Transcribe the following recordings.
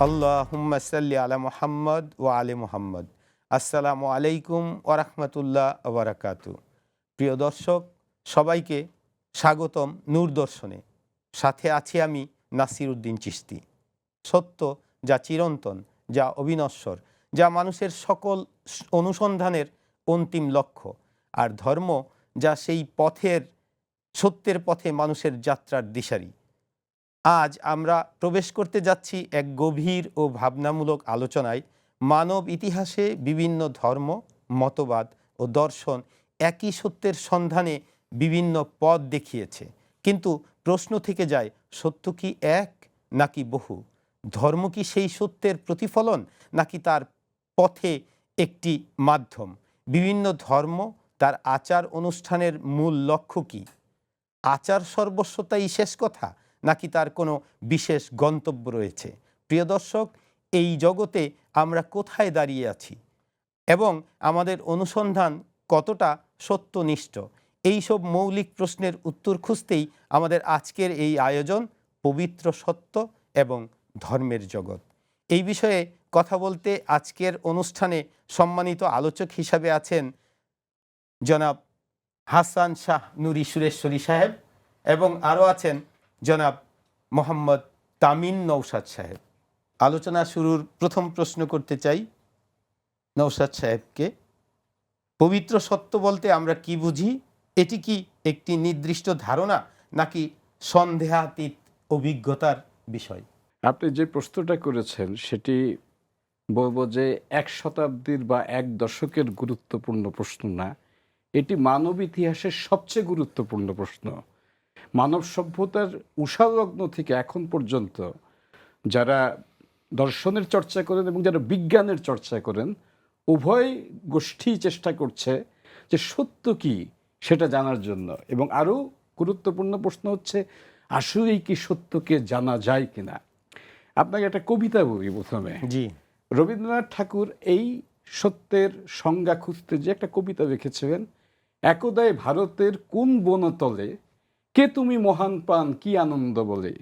আল্লাহুম্মা সাল্লি আলা মুহাম্মদ ওয়া আলি মুহাম্মদ। আসসালামু আলাইকুম ওয়া রাহমাতুল্লাহ ওয়া বারাকাতুহু। প্রিয় দর্শক, সবাইকে স্বাগতম নূর দর্শনে। সাথে আছি আমি নাসির উদ্দিন চিশতি। সত্য যা চিরন্তন, যা অবিনশ্বর, যা মানুষের সকল অনুসন্ধানের অন্তিম লক্ষ্য, আর ধর্ম যা সেই পথের সত্যের পথে মানুষের যাত্রার দিশারি। আজ আমরা প্রবেশ করতে যাচ্ছি এক গভীর ও ভাবনামূলক আলোচনায়। মানব ইতিহাসে বিভিন্ন ধর্ম, মতবাদ ও দর্শন একই সত্যের সন্ধানে বিভিন্ন পথ দেখিয়েছে, কিন্তু প্রশ্ন থেকে যায়, সত্য কি এক নাকি বহু? ধর্ম কি সেই সত্যের প্রতিফলন নাকি তার পথে একটি মাধ্যম? বিভিন্ন ধর্ম তার আচার অনুষ্ঠানের মূল লক্ষ্য কি? আচার সর্বস্বতাই শেষ কথা নাকি তার কোনো বিশেষ গন্তব্য রয়েছে? প্রিয় দর্শক, এই জগতে আমরা কোথায় দাঁড়িয়ে আছি এবং আমাদের অনুসন্ধান কতটা সত্যনিষ্ঠ? এই সব মৌলিক প্রশ্নের উত্তর খুঁজতেই আমাদের আজকের এই আয়োজন, পবিত্র সত্য এবং ধর্মের জগৎ। এই বিষয়ে কথা বলতে আজকের অনুষ্ঠানে সম্মানিত আলোচক হিসাবে আছেন জনাব হাসান শাহ নুরি সুরেশ্বরী সাহেব এবং আরও আছেন জনাব মোহাম্মদ তামিন নৌসাদ সাহেব। আলোচনা শুরুর প্রথম প্রশ্ন করতে চাই নৌসাদ সাহেবকে। পবিত্র সত্য বলতে আমরা কি বুঝি? এটি কি একটি নির্দিষ্ট ধারণা নাকি সন্দেহাতীত অভিজ্ঞতার বিষয়? আপনি যে প্রশ্নটা করেছেন সেটি বলবো যে এক শতাব্দীর বা এক দশকের গুরুত্বপূর্ণ প্রশ্ন না, এটি মানব ইতিহাসের সবচেয়ে গুরুত্বপূর্ণ প্রশ্ন। মানব সভ্যতার উষালগ্ন থেকে এখন পর্যন্ত যারা দর্শনের চর্চা করেন এবং যারা বিজ্ঞানের চর্চা করেন, উভয় গোষ্ঠী চেষ্টা করছে যে সত্য কি সেটা জানার জন্য। এবং আরও গুরুত্বপূর্ণ প্রশ্ন হচ্ছে, আসলেই কি সত্যকে জানা যায় কিনা। আপনাকে একটা কবিতা বলি প্রথমে। জি, রবীন্দ্রনাথ ঠাকুর এই সত্যের সংজ্ঞা খুঁজতে যে একটা কবিতা লিখেছিলেন। একদায় ভারতের কোন বনতলে কে তুমি মহান প্রাণ কি আনন্দ বলে,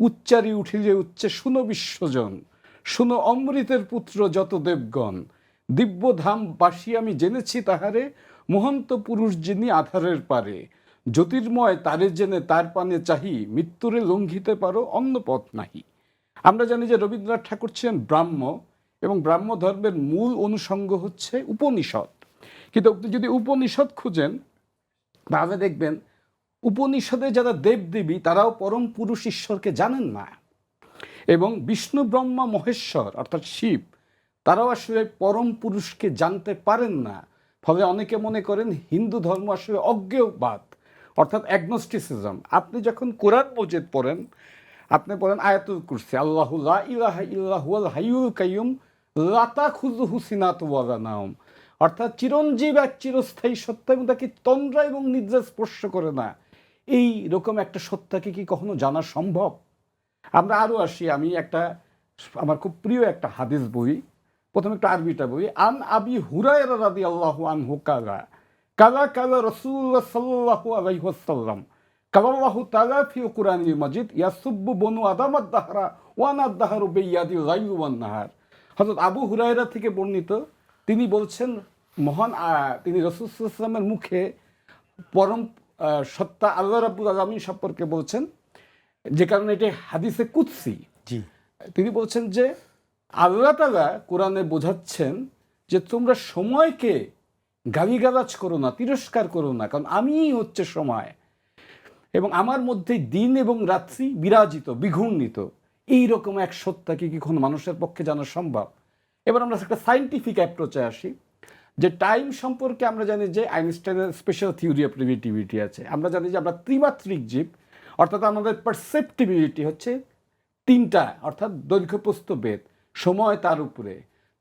উচ্চারি উঠিলে উচ্চে শুনো বিশ্বজন, শুনো অমৃতের পুত্র যত দেবগণ, দিব্যধাম বাসী আমি জেনেছি তাহারে, মহন্ত পুরুষ যিনি আধারের পারে, জ্যোতির্ময় তারে জেনে তার পানে চাহি, মৃত্যুরে লঙ্ঘিতে পারো অন্য পথ নাহি। আমরা জানি যে রবীন্দ্রনাথ ঠাকুর ছিলেন ব্রাহ্ম এবং ব্রাহ্ম ধর্মের মূল অনুষঙ্গ হচ্ছে উপনিষদ। কিন্তু আপনি যদি উপনিষদ খুঁজেন তাহলে দেখবেন উপনিষদে যারা দেবদেবী তারাও পরম পুরুষ ঈশ্বরকে জানেন না, এবং বিষ্ণু ব্রহ্মা মহেশ্বর অর্থাৎ শিব তারাও আসলে পরম পুরুষকে জানতে পারেন না। ফলে অনেকে মনে করেন হিন্দু ধর্ম আসলে অজ্ঞেয়বাদ অর্থাৎ অ্যাগনোস্টিসিজম। আপনি যখন কোরআন মজিদ পড়েন, আপনি পড়েন আয়াতুল কুরসি, আল্লাহু লা ইলাহা ইল্লা হুয়াল হাইয়ুল কাইয়ুম লা তাখুযুহু সিনাতুন ওয়ালা নাওম, অর্থাৎ চিরঞ্জীব এক চিরস্থায়ী সত্তা এবং তাকে তন্দ্রা এবং নিদ্রা স্পর্শ করে না। এই রকম একটা সত্তাকে কি কখনো জানা সম্ভব? আমরা আরও আসি, আমি একটা আমার খুব প্রিয় একটা হাদিস বই, প্রথমে একটা আরবিটা বই। আন আবি হুরায়রা রাদিয়াল্লাহু আনহু কালা কালা কালা রাসূলুল্লাহ সাল্লাল্লাহু আলাইহি ওয়াসাল্লাম কালাল্লাহু তাআলা ফি কুরআনিল মাজিদ ইয়াসুব্বু বনু আদামাদ দাহরা ওয়া নাদ-দাহরু বিয়াদিল গায়বি ওয়ান নাহার। হযরত আবু হুরায়রা থেকে বর্ণিত, তিনি বলছেন তিনি রাসূল সাল্লাল্লাহু আলাইহি ওয়াসাল্লামের মুখে পরম সত্তা আল্লাহ রাব্বুল আলামিন সম্পর্কে বলছেন, যে কারণে এটি হাদিসে কুদসি। জি, তিনি বলছেন যে আল্লাহ তাআলা কোরআনে বোঝাচ্ছেন যে তোমরা সময়কে গালিগালাজ করো না, তিরস্কার করো না, কারণ আমিই হচ্ছে সময় এবং আমার মধ্যে দিন এবং রাত্রি বিরাজিত বিঘূর্ণিত। এইরকম এক সত্তাকে কি কোনো মানুষের পক্ষে জানা সম্ভব? এবার আমরা একটা সায়েন্টিফিক অ্যাপ্রোচে আসি, যে টাইম সম্পর্কে আমরা জানি যে আইনস্টাইনের স্পেশাল থিওরি অফ রিলেটিভিটি আছে। আমরা জানি যে আমরা ত্রিমাত্রিক জীব, অর্থাৎ আমাদের পারসেপ্টিবিলিটি হচ্ছে তিনটা, অর্থাৎ দৈর্ঘ্য প্রস্থ বেদ, সময়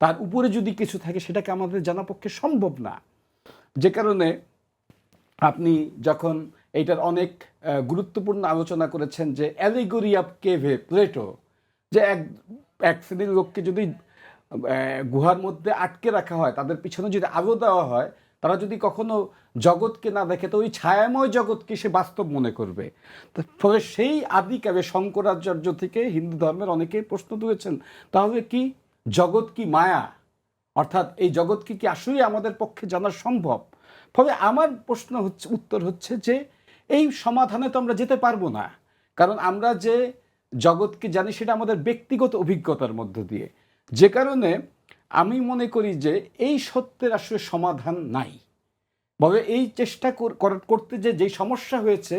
তার উপরে যদি কিছু থাকে সেটাকে আমাদের জানা পক্ষে সম্ভব না। যে কারণে আপনি যখন এইটার অনেক গুরুত্বপূর্ণ আলোচনা করেছেন যে অ্যালিগরি অফ কেভে প্লেটো, যে এক শ্রেণীর লোককে যদি গুহার মধ্যে আটকে রাখা হয়, তাদের পিছনে যদি আলো দেওয়া হয়, তারা যদি কখনো জগৎকে না দেখে তো ওই ছায়াময় জগৎকে সে বাস্তব মনে করবে। তো ফলে সেই আদিকালে শঙ্করাচার্য থেকে হিন্দু ধর্মের অনেকেই প্রশ্ন তুলেছেন, তাহলে কি জগৎ কি মায়া, অর্থাৎ এই জগৎকে কি আসলে আমাদের পক্ষে জানা সম্ভব? ফলে আমার প্রশ্ন হচ্ছে, উত্তর হচ্ছে যে এই সমাধানে তো আমরা যেতে পারবো না, কারণ আমরা যে জগৎকে জানি সেটা আমাদের ব্যক্তিগত অভিজ্ঞতার মধ্য দিয়ে, যে কারণে আমি মনে করি যে এই সত্যের আসলে সমাধান নাই। বলে এই চেষ্টা করতে যে যেই সমস্যা হয়েছে,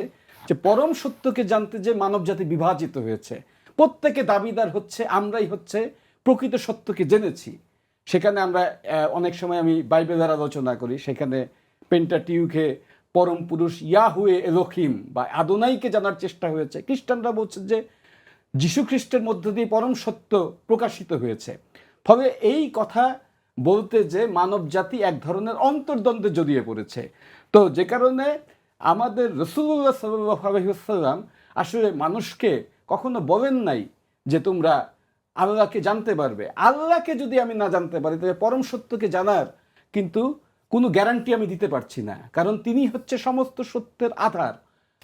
যে পরম সত্যকে জানতে যে মানবজাতি বিভাজিত হয়েছে, প্রত্যেকে দাবিদার হচ্ছে আমরাই হচ্ছে প্রকৃত সত্যকে জেনেছি। সেখানে আমরা অনেক সময় আমি বাইবেলের আলোচনা করি, সেখানে পেন্টাটিউকে পরম পুরুষ ইয়াহুয়ে এলোহিম বা আদোনাইকে জানার চেষ্টা হয়েছে। খ্রিস্টানরা বলছে যে যীশু খ্রিস্টের মধ্য দিয়ে পরম সত্য প্রকাশিত হয়েছে। ফলে এই কথা বলতে যে মানব জাতি এক ধরনের অন্তর্দ্বন্দ্বে জড়িয়ে পড়েছে। তো যে কারণে আমাদের রাসূলুল্লাহ সাল্লাল্লাহু আলাইহি ওয়াসাল্লাম আসলে মানুষকে কখনো বলেন নাই যে তোমরা আল্লাহকে জানতে পারবে। আল্লাহকে যদি আমি না জানতে পারি, তবে পরম সত্যকে জানার কিন্তু কোনো গ্যারান্টি আমি দিতে পারছি না, কারণ তিনি হচ্ছে সমস্ত সত্যের আধার,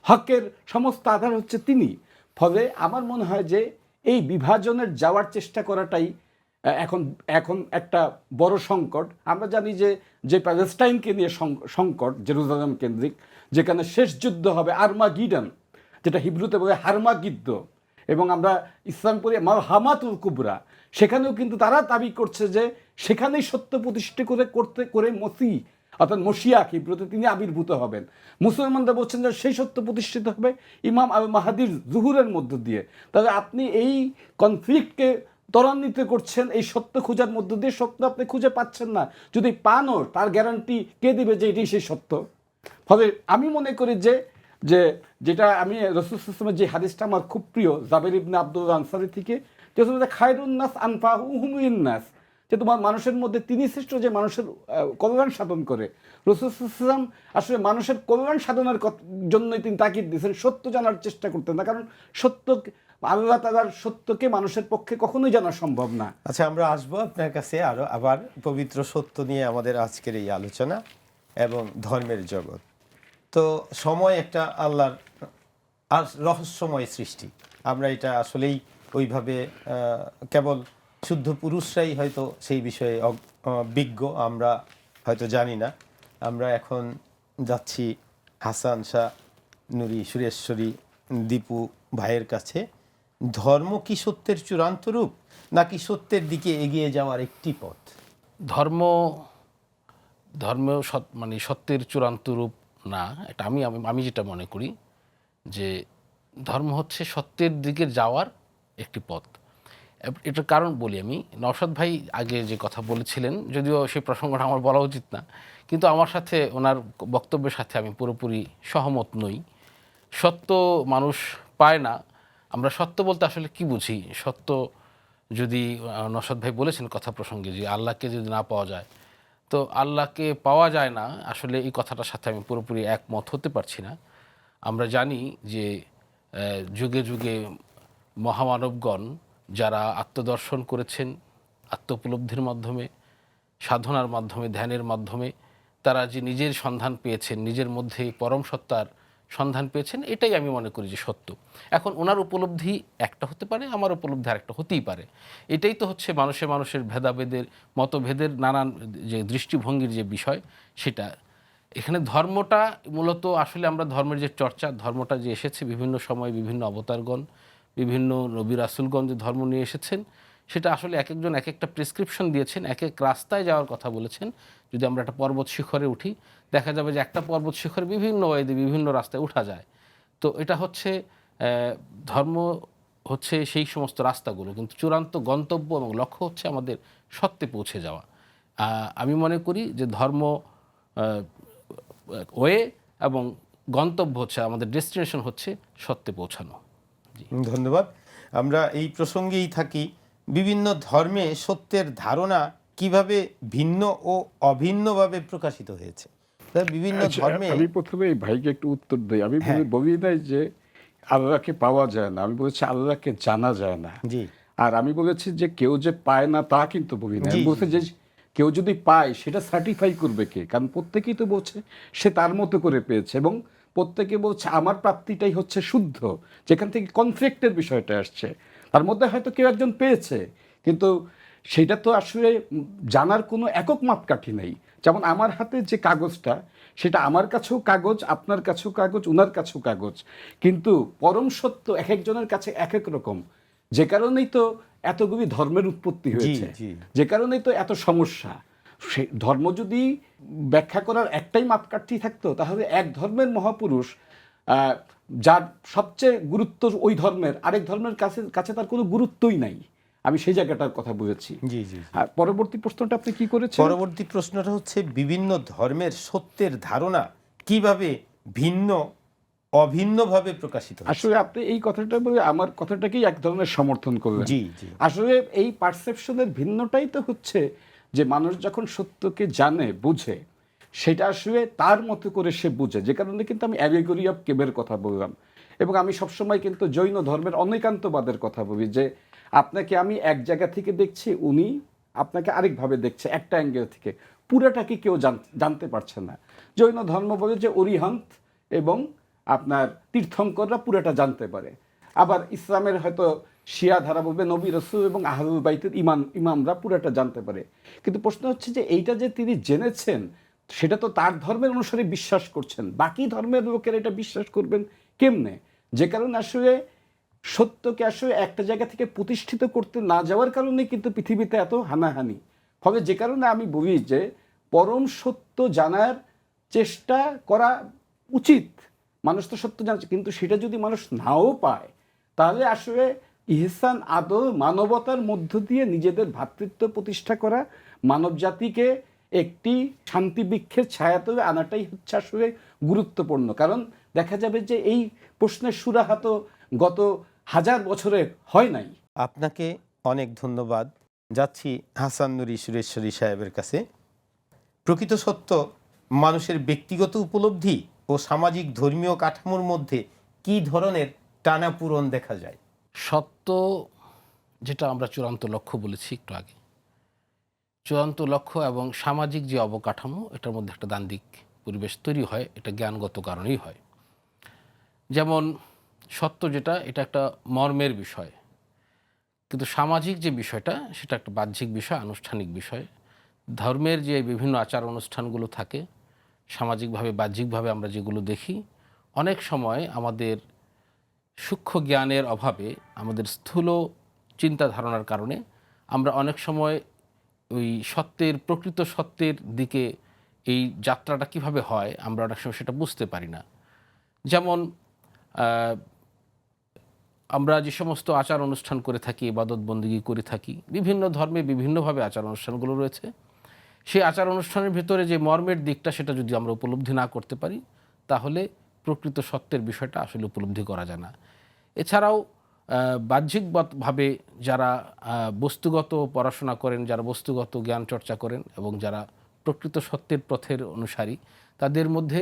হকের সমস্ত আধার হচ্ছে তিনি। ফলে আমার মনে হয় যে এই বিভাজনের যাওয়ার চেষ্টা করাটাই এখন এখন একটা বড় সংকট। আমরা জানি যে যে প্যালেস্টাইনকে নিয়ে সংকট, জেরুজালেম কেন্দ্রিক, যেখানে শেষ যুদ্ধ হবে আরমাগিডন, যেটা হিব্রুতে বলে হারমাগিদ্দ, এবং আমরা ইসলাম পড়ি হামাতুল কুবরা, সেখানেও কিন্তু তারা দাবি করছে যে সেখানেই সত্য প্রতিষ্ঠা করে মসিহ অর্থাৎ মশিয়াক হিব্রুতে তিনি আবির্ভূত হবেন। মুসলমানরা বলছেন যে সেই সত্য প্রতিষ্ঠিত হবে ইমাম আল মাহাদির জুহুরের মধ্য দিয়ে। তাহলে আপনি এই কনফ্লিক্টকে ত্বরান্বিত করছেন এই সত্য খোঁজার মধ্য দিয়ে, সত্য আপনি খুঁজে পাচ্ছেন না। যদি পানও, তার গ্যারান্টি কে দিবে যে এটাই সেই সত্য? ফলে আমি মনে করি যে যে যেটা আমি রাসূল সাল্লাল্লাহু আলাইহি ওয়াসাল্লামের যে হাদিসটা আমার খুব প্রিয়, জাবের ইবনে আব্দুল্লাহ আনসারী থেকে, যে খায়রুন নাস আনফাহুহুম লিন-নাস, যে তোমার মানুষের মধ্যে তিনি শ্রেষ্ঠ যে মানুষের কল্যাণ সাধন করে। রাসূল সাল্লাল্লাহু আলাইহি ওয়াসাল্লাম আসলে মানুষের কল্যাণ সাধনের জন্যই তিনি তাকিদ দিয়েছেন, সত্য জানার চেষ্টা করতেন না, কারণ সত্য আল্লাহ তাআলার সত্যকে মানুষের পক্ষে কখনোই জানা সম্ভব না। আচ্ছা, আমরা আসবো আপনার কাছে আবার পবিত্র সত্য নিয়ে আমাদের আজকের এই আলোচনা এবং ধর্মের জগৎ। তো সময় একটা আল্লাহর আর রহস্যময় সৃষ্টি। আমরা এটা আসলেই ওইভাবে কেবল শুদ্ধ পুরুষরাই হয়তো সেই বিষয়ে বিজ্ঞ, আমরা হয়তো জানি না। আমরা এখন যাচ্ছি হাসান শাহ নুরি, সুরেশ্বরী, দীপু ভাইয়ের কাছে। ধর্ম কি সত্যের চূড়ান্ত রূপ, নাকি সত্যের দিকে এগিয়ে যাওয়ার একটি পথ? ধর্ম মানে সত্যের চূড়ান্ত রূপ না, এটা আমি যেটা মনে করি যে ধর্ম হচ্ছে সত্যের দিকে যাওয়ার একটি পথ। এটার কারণ বলি আমি। নওশাদ ভাই আগে যে কথা বলেছিলেন, যদিও সেই প্রসঙ্গটা আমার বলা উচিত না, কিন্তু আমার সাথে ওনার বক্তব্যের সাথে আমি পুরোপুরি সহমত নই। সত্য মানুষ পায় না। আমরা সত্য বলতে আসলে কি বুঝি? সত্য যদি নওশাদ ভাই বলেছেন কথা প্রসঙ্গে যে আল্লাহকে যদি না পাওয়া যায়, তো আল্লাহকে পাওয়া যায় না, আসলে এই কথাটার সাথে আমি পুরোপুরি একমত হতে পারছি না। আমরা জানি যে যুগে যুগে মহামানবগণ যারা আত্মদর্শন করেছেন, আত্মোপলব্ধির মাধ্যমে, সাধনার মাধ্যমে, ধ্যানের মাধ্যমে তারা যে নিজের সন্ধান পেয়েছেন, নিজের মধ্যে পরম সত্তার সন্ধান পেয়েছেন, এটাই আমি মনে করি যে সত্য। এখন ওনার উপলব্ধি একটা হতে পারে, আমার উপলব্ধি আরেকটা হতেই পারে। এটাই তো হচ্ছে মানুষের ভেদাভেদের, মতভেদের নানান যে দৃষ্টিভঙ্গির যে বিষয়, সেটা এখানে ধর্মটা মূলত আসলে আমরা ধর্মের যে চর্চা, ধর্মটা যে এসেছে বিভিন্ন সময়, বিভিন্ন অবতারগণ, বিভিন্ন নবী রাসূলগণ যে ধর্ম নিয়ে এসেছেন, সেটা আসলে এক একজন এক একটা প্রেসক্রিপশন দিয়েছেন, এক এক রাস্তায় যাওয়ার কথা বলেছেন। যদি আমরা একটা পর্বত শিখরে উঠি, দেখা যাবে যে একটা পর্বত শিখরে বিভিন্ন ওয়েতে বিভিন্ন রাস্তায় উঠা যায়। তো এটা হচ্ছে ধর্ম হচ্ছে সেই সমস্ত রাস্তাগুলো, কিন্তু চূড়ান্ত গন্তব্য এবং লক্ষ্য হচ্ছে আমাদের সত্যে পৌঁছে যাওয়া। আমি মনে করি যে ধর্ম ওয়ে এবং গন্তব্য হচ্ছে, আমাদের ডেস্টিনেশন হচ্ছে সত্যে পৌঁছানো। ধন্যবাদ। আমরা এই প্রসঙ্গেই থাকি। বিভিন্ন ধর্মে সত্যের ধারণা কিভাবে ভিন্ন ও অভিন্নভাবে প্রকাশিত হয়েছে? বিভিন্ন ধর্মে আমি প্রথমে এই ভাইকে একটু উত্তর দিই। আমি বলি নাই যে আল্লাহকে পাওয়া যায় না, আমি বলেছি আল্লাহকে জানা যায় না। জি। আর আমি বলেছি যে কেউ যে পায় না তা কিন্তু বলি না। আমি বলছি কেউ যদি পায় সেটা সার্টিফাই করবে কে? কারণ প্রত্যেকেই তো বলছে সে তার মতো করে পেয়েছে, এবং প্রত্যেকে বলছে আমার প্রাপ্তিটাই হচ্ছে শুদ্ধ, যেখান থেকে কনফ্লিক্টের বিষয়টা আসছে। তার মধ্যে হয়তো কেউ একজন পেয়েছে, কিন্তু সেটা তো আসলে জানার কোনো একক মাপকাঠি নেই। যেমন আমার হাতে যে কাগজটা, সেটা আমার কাছেও কাগজ, আপনার কাছেও কাগজ, উনার কাছেও কাগজ, কিন্তু পরম সত্য এক একজনের কাছে এক এক রকম। যে কারণেই তো এতগুলি ধর্মের উৎপত্তি হয়েছে, জি। যে কারণেই তো এত সমস্যা। সে ধর্ম যদি ব্যাখ্যা করার একটাই মাপকাঠি থাকতো, তাহলে এক ধর্মের মহাপুরুষ যার সবচেয়ে গুরুত্ব ওই ধর্মের, আরেক ধর্মের কাছে কাছে তার কোনো গুরুত্বই নাই। আমি সেই জায়গাটার কথা বুঝেছি। জি। আর পরবর্তী প্রশ্নটা আপনি কি করেছেন? পরবর্তী প্রশ্নটা হচ্ছে বিভিন্ন ধর্মের সত্যের ধারণা কিভাবে ভিন্ন অভিন্নভাবে প্রকাশিত হচ্ছে? আসলে আপনি এই কথাটা বলে আমার কথাটাকেই এক ধরনের সমর্থন করলেন। জি। আসলে এই পারসেপশনের ভিন্নটাই তো হচ্ছে যে মানুষ যখন সত্যকে জানে, বুঝে, সেটা আসলে তার মতো করে সে বুঝে। যে কারণে কিন্তু আমি অ্যালিগরি অফ কেবের কথা বললাম, এবং আমি সবসময় কিন্তু জৈন ধর্মের অনেকান্তবাদের কথা বলি, যে আপনাকে আমি এক জায়গা থেকে দেখছি, উনি আপনাকে আরেকভাবে দেখছে, একটা অ্যাঙ্গেল থেকে। পুরাটাকে কেউ জানতে পারছে না। জৈন ধর্ম বলে যে অরিহান্ত এবং আপনার তীর্থঙ্কররা পুরাটা জানতে পারে। আবার ইসলামের হয়তো শিয়া ধারা বলবে নবী রসুল এবং আহলুল বাইতের ইমামরা পুরাটা জানতে পারে। কিন্তু প্রশ্ন হচ্ছে যে এইটা যে তিনি জেনেছেন, সেটা তো তার ধর্মের অনুসারে বিশ্বাস করছেন, বাকি ধর্মের লোকেরা এটা বিশ্বাস করবেন কেমনে? যে কারণে আসলে সত্যকে আসলে একটা জায়গা থেকে প্রতিষ্ঠিত করতে না যাওয়ার কারণে কিন্তু পৃথিবীতে এত হানাহানি। ফলে যে কারণে আমি বলি যে পরম সত্য জানার চেষ্টা করা উচিত। মানুষ তো সত্য জানছে, কিন্তু সেটা যদি মানুষ নাও পায়, তাহলে আসলে ইহসান, আদল, মানবতার মধ্য দিয়ে নিজেদের ভ্রাতৃত্ব প্রতিষ্ঠা করা, মানব জাতিকে একটি শান্তি বৃক্ষের ছায়াতলে আনাটাই হচ্ছে আসলে গুরুত্বপূর্ণ। কারণ দেখা যাবে যে এই প্রশ্নের সুরাহা তো গত 1000 বছরে হয় নাই। আপনাকে অনেক ধন্যবাদ। যাচ্ছি হাসান নুরি সুরেশ্বরী সাহেবের কাছে। প্রকৃত সত্য মানুষের ব্যক্তিগত উপলব্ধি ও সামাজিক ধর্মীয় কাঠামোর মধ্যে কি ধরনের টানাপূরণ দেখা যায়? সত্য, যেটা আমরা চূড়ান্ত লক্ষ্য বলেছি একটু আগে, চূড়ান্ত লক্ষ্য এবং সামাজিক যে অবকাঠামো, এটার মধ্যে একটা দ্বান্দ্বিক পরিবেশ তৈরি হয়। এটা জ্ঞানগত কারণেই হয়। যেমন সত্য যেটা, এটা একটা মর্মের বিষয়, কিন্তু সামাজিক যে বিষয়টা সেটা একটা বাহ্যিক বিষয়, আনুষ্ঠানিক বিষয়। ধর্মের যে বিভিন্ন আচার অনুষ্ঠানগুলো থাকে, সামাজিকভাবে বাহ্যিকভাবে আমরা যেগুলো দেখি, অনেক সময় আমাদের সূক্ষ্ম জ্ঞানের অভাবে, আমাদের স্থূল চিন্তা ধারণার কারণে আমরা অনেক সময় ওই সত্যের, প্রকৃত সত্যের দিকে এই যাত্রাটা কিভাবে হয় আমরা অনেক সময় সেটা বুঝতে পারি না। যেমন আমরা যে সমস্ত আচার অনুষ্ঠান করে থাকি, ইবাদত বন্দেগী করে থাকি, বিভিন্ন ধর্মে বিভিন্নভাবে আচার অনুষ্ঠানগুলো রয়েছে। সেই আচার অনুষ্ঠানের ভিতরে যে মর্মের দিকটা, সেটা যদি আমরা উপলব্ধি না করতে পারি, তাহলে প্রকৃত সত্যের বিষয়টা আসলে উপলব্ধি করা যায় না। এছাড়াও বাহ্যিকভাবে যারা বস্তুগত পড়াশোনা করেন, যারা বস্তুগত জ্ঞান চর্চা করেন এবং যারা প্রকৃত সত্যের পথের অনুসারী, তাদের মধ্যে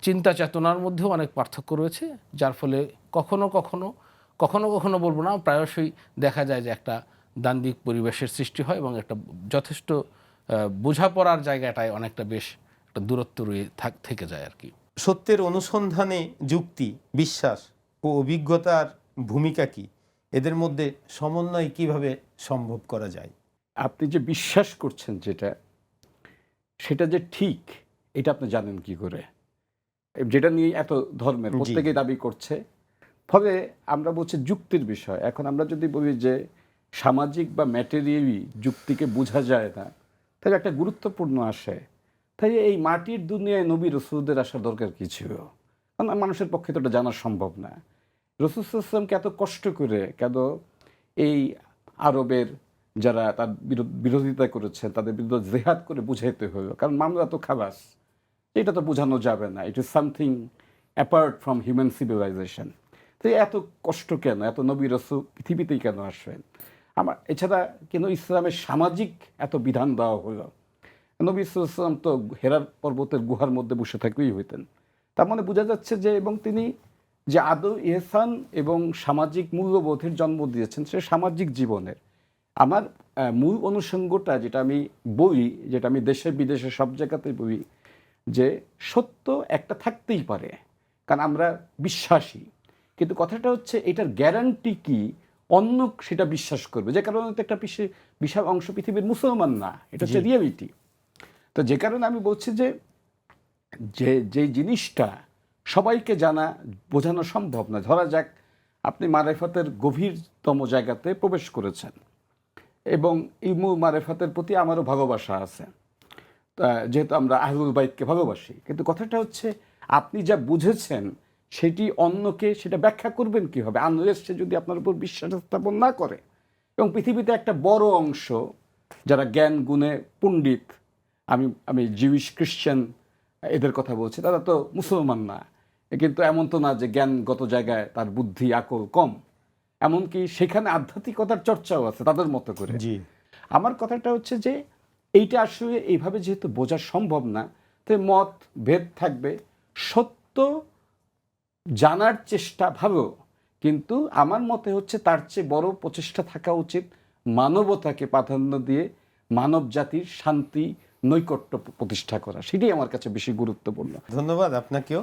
চিন্তা চেতনার মধ্যেও অনেক পার্থক্য রয়েছে, যার ফলে কখনো কখনো বলবো না, প্রায়শই দেখা যায় যে একটা দ্বান্দ্বিক পরিবেশের সৃষ্টি হয় এবং একটা যথেষ্ট বোঝাপড়ার জায়গাটায় অনেকটা বেশ একটা দূরত্ব থেকে যায় আর কি। সত্যের অনুসন্ধানে যুক্তি, বিশ্বাস ও অভিজ্ঞতার ভূমিকা কি? এদের মধ্যে সমন্বয় কিভাবে সম্ভব করা যায়? আপনি যে বিশ্বাস করছেন সেটা যে ঠিক, এটা আপনি জানেন কি করে? যেটা নিয়ে এত ধর্মের প্রত্যেকেই দাবি করছে। ফলে আমরা বলছি যুক্তির বিষয়। এখন আমরা যদি বলি যে সামাজিক বা ম্যাটেরিয়ালি যুক্তিকে বোঝা যায় না, তাহলে একটা গুরুত্বপূর্ণ আসে, তাই এই মাটির দুনিয়ায় নবী রসুলদের আসার দরকার কি ছিল? কারণ মানুষের পক্ষে তো এটা জানা সম্ভব না। রসুল সাল্লাল্লাহু আলাইহি ওয়াসাল্লামকে এত কষ্ট করে কেন এই আরবের যারা তার বিরোধিতা করেছেন, তাদের বিরুদ্ধে জেহাদ করে বুঝাইতে হলো? কারণ মামলা তো খালাস, এটা তো বোঝানো যাবে না, it is something apart from human civilisation. তো এত কষ্ট কেন? এত নবী রাসূল পৃথিবীতেই কেন আসবেন? এছাড়া কেন ইসলামের সামাজিক এত বিধান দেওয়া হলো? নবী সাল্লাল্লাহু আলাইহি ওয়াসাল্লাম তো হেরার পর্বতের গুহার মধ্যে বসে থাকলেই হইতেন। তার মানে বোঝা যাচ্ছে যে, এবং তিনি যে আদৌ ইহসান এবং সামাজিক মূল্যবোধের জন্ম দিয়েছেন, সে সামাজিক জীবনের। আমার মূল অনুষঙ্গটা যেটা আমি বলি, যেটা আমি দেশে বিদেশে সব জায়গাতে বলি, যে সত্য একটা থাকতেই পারে, কারণ আমরা বিশ্বাসী, কিন্তু কথাটা হচ্ছে এটার গ্যারান্টি কি অন্য সেটা বিশ্বাস করবে, যে কারণে তো একটা বিশাল অংশ পৃথিবীর মুসলমান না, এটা হচ্ছে রিয়ালিটি। তো যে কারণে আমি বলছি যে যে জিনিসটা সবাইকে জানা বোঝানো সম্ভব না, ধরা যাক আপনি মারেফতের গভীরতম জায়গাতে প্রবেশ করেছেন এবং ইলমু মারেফতের প্রতি আমারও ভালোবাসা আছে, যেহেতু আমরা আহলুল বাইতকে ভালোবাসি, কিন্তু কথাটা হচ্ছে আপনি যা বুঝেছেন সেটি অন্যকে সেটা ব্যাখ্যা করবেন কীভাবে, আনলেস সে যদি আপনার উপর বিশ্বাস স্থাপন না করে। এবং পৃথিবীতে একটা বড় অংশ যারা জ্ঞান গুণে পণ্ডিত, আমি জিউইশ খ্রিশ্চান এদের কথা বলছি, তারা তো মুসলমান না, কিন্তু এমন তো না যে জ্ঞানগত জায়গায় তার বুদ্ধি আকল কম, এমনকি সেখানে আধ্যাত্মিকতার চর্চাও আছে তাদের মতো করে। জি, আমার কথাটা হচ্ছে যে এইটা আসলে এইভাবে যেহেতু বোঝা সম্ভব না, তাই মত ভেদ থাকবে, সত্য জানার চেষ্টা ভালো, কিন্তু আমার মতে হচ্ছে তার চেয়ে বড় প্রচেষ্টা থাকা উচিত মানবতাকে প্রাধান্য দিয়ে মানব জাতির শান্তি নৈকট্য প্রতিষ্ঠা করা, সেটাই আমার কাছে বেশি গুরুত্বপূর্ণ। ধন্যবাদ আপনাকেও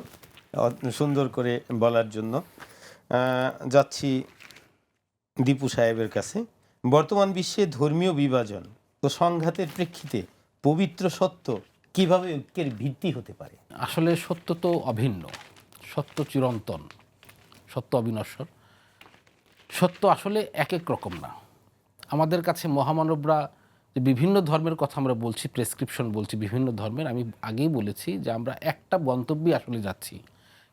সুন্দর করে বলার জন্য। যাচ্ছি দীপু সাহেবের কাছে। বর্তমান বিশ্বে ধর্মীয় বিভাজন ও সংঘাতের প্রেক্ষিতে পবিত্র সত্য কিভাবে ঐক্যের ভিত্তি হতে পারে? আসলে সত্য তো অভিন্ন, সত্য চিরন্তন, সত্য অবিনশ্বর। সত্য আসলে এক এক রকম না। আমাদের কাছে মহামানবরা যে বিভিন্ন ধর্মের কথা আমরা বলছি, প্রেসক্রিপশন বলছি বিভিন্ন ধর্মের, আমি আগেই বলেছি যে আমরা একটা গন্তব্যে আসলে যাচ্ছি,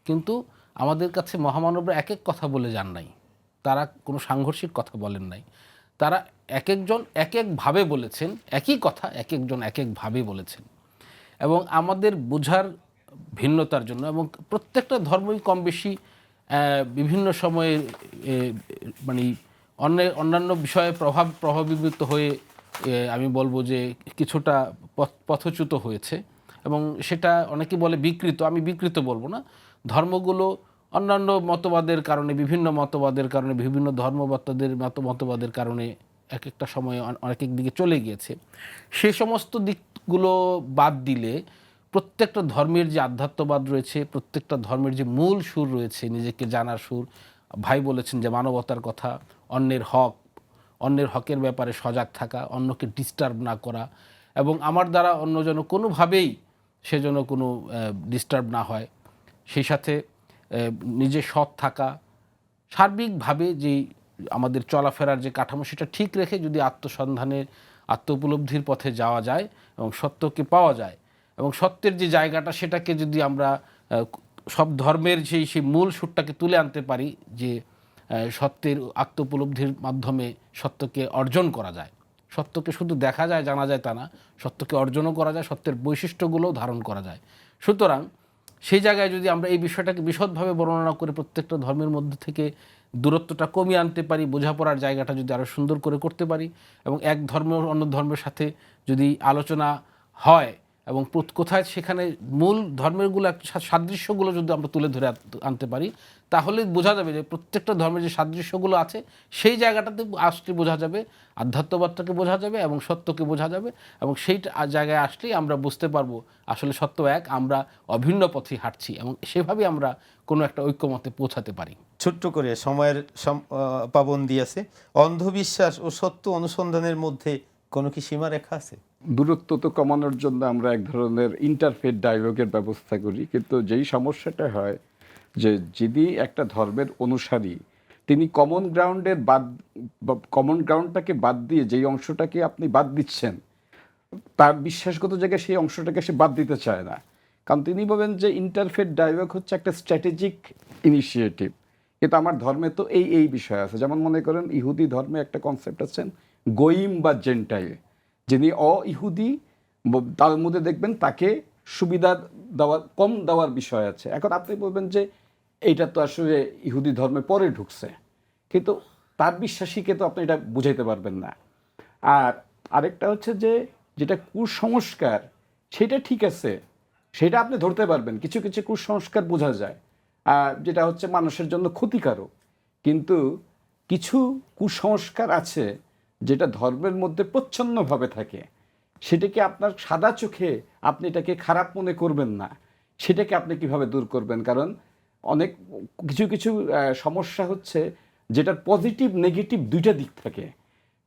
কিন্তু আমাদের কাছে মহামানবরা এক এক কথা বলে যান নাই, তারা কোনো সাংঘর্ষিক কথা বলেন নাই, তারা এক একজন এক একভাবে বলেছেন একই কথা, এক একজন এক একভাবে বলেছেন। এবং আমাদের বোঝার ভিন্নতার জন্য, এবং প্রত্যেকটা ধর্মই কম বেশি বিভিন্ন সময়ে মানে অন্যান্য বিষয়ে প্রভাবিত হয়ে আমি বলবো যে কিছুটা পথচ্যুত হয়েছে, এবং সেটা অনেকে বলে বিকৃত, আমি বিকৃত বলবো না। ধর্মগুলো অন্যান্য মতবাদের কারণে, বিভিন্ন মতবাদের কারণে, বিভিন্ন ধর্মবক্তাদের মতবাদের কারণে এক একটা সময়ে অনেক এক দিকে চলে গিয়েছে। সে সমস্ত দিকগুলো বাদ দিলে প্রত্যেকটা ধর্মের যে আধ্যাত্মবাদ রয়েছে, প্রত্যেকটা ধর্মের যে মূল সুর রয়েছে, নিজেকে জানার সুর, ভাই বলেছেন যে মানবতার কথা, অন্যের হকের ব্যাপারে সজাগ থাকা, অন্যকে ডিস্টার্ব না করা, এবং আমার দ্বারা অন্য যেন কোনোভাবেই সে যেন কোনো ডিস্টার্ব না হয়, সেই সাথে নিজে সৎ থাকা, সার্বিকভাবে যেই আমাদের চলাফেরার যে কাঠামো সেটা ঠিক রেখে যদি আত্মসন্ধানের, আত্ম উপলব্ধির পথে যাওয়া যায় এবং সত্যকে পাওয়া যায়, এবং সত্যের যে জায়গাটা সেটাকে যদি আমরা সব ধর্মের সেই মূল সুরটাকে তুলে আনতে পারি, যে সত্যের আত্ম উপলব্ধির মাধ্যমে সত্যকে অর্জন করা যায়, সত্যকে শুধু দেখা যায় জানা যায় তা না, সত্যকে অর্জনও করা যায়, সত্যের বৈশিষ্ট্যগুলোও ধারণ করা যায়। সুতরাং সেই জায়গায় যদি আমরা এই বিষয়টাকে বিশদভাবে বর্ণনা করে প্রত্যেকটা ধর্মের মধ্যে থেকে দূরত্বটা কমিয়ে আনতে পারি, বোঝাপড়ার জায়গাটা যদি আরও সুন্দর করে করতে পারি, এবং এক ধর্ম অন্য ধর্মের সাথে যদি আলোচনা হয় এবং কোথায় সেখানে মূল ধর্মেরগুলো সাদৃশ্যগুলো যদি আমরা তুলে ধরে আনতে পারি, তাহলে বোঝা যাবে যে প্রত্যেকটা ধর্মের যে সাদৃশ্যগুলো আছে সেই জায়গাটাতে আসলে বোঝা যাবে, আধ্যাত্মবাদটাকে বোঝা যাবে এবং সত্যকে বোঝা যাবে, এবং সেই জায়গায় আসলেই আমরা বুঝতে পারবো আসলে সত্য এক, আমরা অভিন্ন পথে হাঁটছি, এবং সেভাবেই আমরা কোনো একটা ঐক্যমতে পৌঁছাতে পারি। ছোট্ট করে সময়ের পাবন্দি আছে, অন্ধবিশ্বাস ও সত্য অনুসন্ধানের মধ্যে কোনো কি সীমারেখা আছে? দূরত্ব তো কমানোর জন্য আমরা এক ধরনের ইন্টারফেথ ডায়ালগের ব্যবস্থা করি, কিন্তু যেই সমস্যাটা হয় যে যদি একটা ধর্মের অনুসারী তিনি কমন গ্রাউন্ডটাকে বাদ দিয়ে যেই অংশটাকে আপনি বাদ দিচ্ছেন, তার বিশ্বাসগত জায়গায় সেই অংশটাকে সে বাদ দিতে চায় না, কারণ তিনি বলেন যে ইন্টারফেথ ডায়ালগ হচ্ছে একটা স্ট্র্যাটেজিক ইনিশিয়েটিভ, কিন্তু আমার ধর্মে তো এই বিষয় আছে। যেমন মনে করেন ইহুদি ধর্মে একটা কনসেপ্ট আছেন গোয়িম বা জেন্টাইল, যিনি ইহুদি, তার মধ্যে দেখবেন তাকে সুবিধা কম দেওয়ার বিষয় আছে। এখন আপনি বলবেন যে এইটা তো আসলে ইহুদি ধর্মে পরে ঢুকছে, কিন্তু তার বিশ্বাসীকে তো আপনি এটা বুঝাইতে পারবেন না। আর আরেকটা হচ্ছে যে যেটা কুসংস্কার, সেটা ঠিক আছে, সেটা আপনি ধরতে পারবেন, কিছু কিছু কুসংস্কার বোঝা যায় যেটা হচ্ছে মানুষের জন্য ক্ষতিকারক, কিন্তু কিছু কুসংস্কার আছে যেটা ধর্মের মধ্যে প্রচ্ছন্নভাবে থাকে, সেটাকে আপনার সাদা চোখে আপনি এটাকে খারাপ মনে করবেন না। সেটাকে আপনি কিভাবে দূর করবেন? কারণ অনেক কিছু কিছু সমস্যা হচ্ছে যেটার পজিটিভ নেগেটিভ দুইটা দিক থাকে,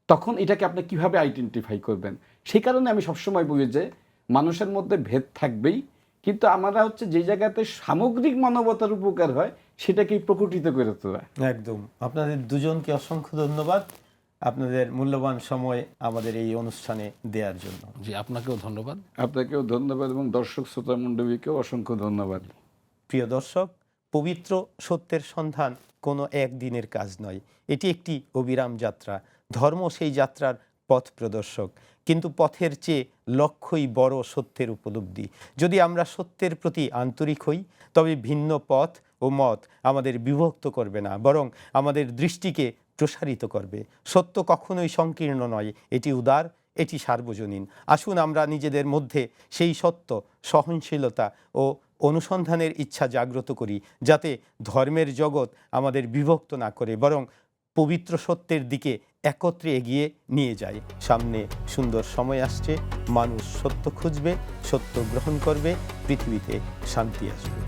তখন এটাকে আপনি কিভাবে আইডেন্টিফাই করবেন? সেই কারণে আমি সবসময় বলি যে মানুষের মধ্যে ভেদ থাকবেই, কিন্তু আমরা হচ্ছে যে জায়গাতে সামগ্রিক মানবতার উপকার হয় সেটাকেই প্রকটিত করে তোলা। একদম। আপনাদের দুজনকে অসংখ্য ধন্যবাদ আপনাদের মূল্যবান সময় আমাদের এই অনুষ্ঠানে দেওয়ার জন্য। জি, আপনাকেও ধন্যবাদ। আপনাকেও ধন্যবাদ এবং দর্শক শ্রোতা মণ্ডলীকেও অসংখ্য ধন্যবাদ। প্রিয় দর্শক, পবিত্র সত্যের সন্ধান কোনো একদিনের কাজ নয়, এটি একটি অবিরাম যাত্রা। ধর্ম সেই যাত্রার পথ প্রদর্শক, কিন্তু পথের চেয়ে লক্ষ্যই বড় সত্যের উপলব্ধি। যদি আমরা সত্যের প্রতি আন্তরিক হই, তবে ভিন্ন পথ ও মত আমাদের বিভক্ত করবে না, বরং আমাদের দৃষ্টিকে প্রসারিত করবে। সত্য কখনোই সংকীর্ণ নয়, এটি উদার, এটি সার্বজনীন। আসুন আমরা নিজেদের মধ্যে সেই সত্য, সহনশীলতা ও অনুসন্ধানের ইচ্ছা জাগ্রত করি, যাতে ধর্মের জগৎ আমাদের বিভক্ত না করে, বরং পবিত্র সত্যের দিকে একত্রে এগিয়ে নিয়ে যায়। সামনে সুন্দর সময় আসছে, মানুষ সত্য খুঁজবে, সত্য গ্রহণ করবে, পৃথিবীতে শান্তি আসবে।